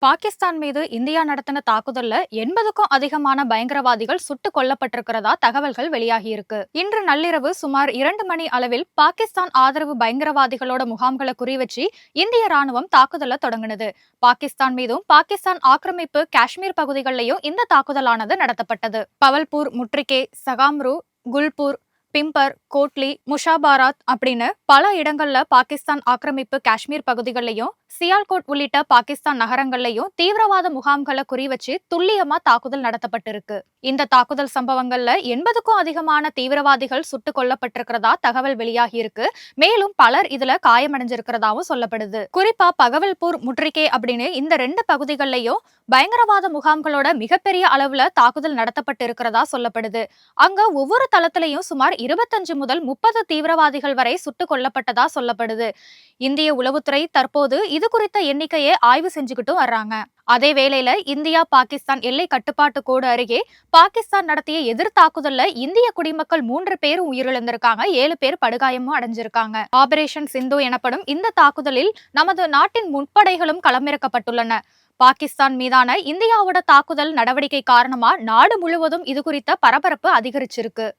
பாகிஸ்தான் மீது இந்தியா நடத்தின தாக்குதல்ல 80க்கும் அதிகமான பயங்கரவாதிகள் சுட்டுக் கொல்லப்பட்டிருக்கிறதா தகவல்கள் வெளியாகியிருக்கு. இன்று நள்ளிரவு சுமார் 2 மணி அளவில் பாகிஸ்தான் ஆதரவு பயங்கரவாதிகளோட முகாம்களை குறிவச்சு இந்திய ராணுவம் தாக்குதலை தொடங்கினது. பாகிஸ்தான் மீதும் பாகிஸ்தான் ஆக்கிரமிப்பு காஷ்மீர் பகுதிகளிலையும் இந்த தாக்குதலானது நடத்தப்பட்டது. பவல்பூர், முட்ரிகே, சகாம்ரு, குல்பூர், பிம்பர், கோட்லி, முஷாபாராத் அப்படின்னு பல இடங்கள்ல பாகிஸ்தான் ஆக்கிரமிப்பு காஷ்மீர் பகுதிகளிலையும் சியால்கோட் உள்ளிட்ட பாகிஸ்தான் நகரங்கள்லயும் தீவிரவாத முகாம்களை குறிவச்சு துல்லியமா தாக்குதல் நடத்தப்பட்டிருக்கு. இந்த தாக்குதல் சம்பவங்கள்ல 80க்கும் அதிகமான தீவிரவாதிகள் சுட்டுக் கொல்லப்பட்டிருக்கிறதா தகவல் வெளியாகி இருக்கு. மேலும் பலர் இதுல காயமடைஞ்சிருக்கிறதாவும் சொல்லப்படுது. குறிப்பா பகவல்பூர், முட்ரிகே அப்படின்னு இந்த 2 பகுதிகளிலையும் பயங்கரவாத முகாம்களோட மிகப்பெரிய அளவுல தாக்குதல் நடத்தப்பட்டு இருக்கிறதா சொல்லப்படுது. அங்க ஒவ்வொரு தளத்திலையும் சுமார் 25 முதல் 30 தீவிரவாதிகள் வரை சுட்டுக் கொல்லப்பட்டதா சொல்லப்படுது. இந்திய உளவுத்துறை தற்போது இது குறித்த எண்ணிக்கையை ஆய்வு செஞ்சுக்கிட்டும் வர்றாங்க. அதே வேளையில இந்தியா பாகிஸ்தான் எல்லை கட்டுப்பாட்டு கோடு அருகே பாகிஸ்தான் நடத்திய எதிர் தாக்குதல்ல இந்திய குடிமக்கள் 3 பேரும் உயிரிழந்திருக்காங்க, 7 பேர் படுகாயமும் அடைஞ்சிருக்காங்க. ஆபரேஷன் சிந்து எனப்படும் இந்த தாக்குதலில் நமது நாட்டின் முப்படைகளும் களமிறக்கப்பட்டுள்ளன. பாகிஸ்தான் மீதான இந்தியாவோட தாக்குதல் நடவடிக்கை காரணமா நாடு முழுவதும் இது குறித்த பரபரப்பு அதிகரிச்சிருக்கு.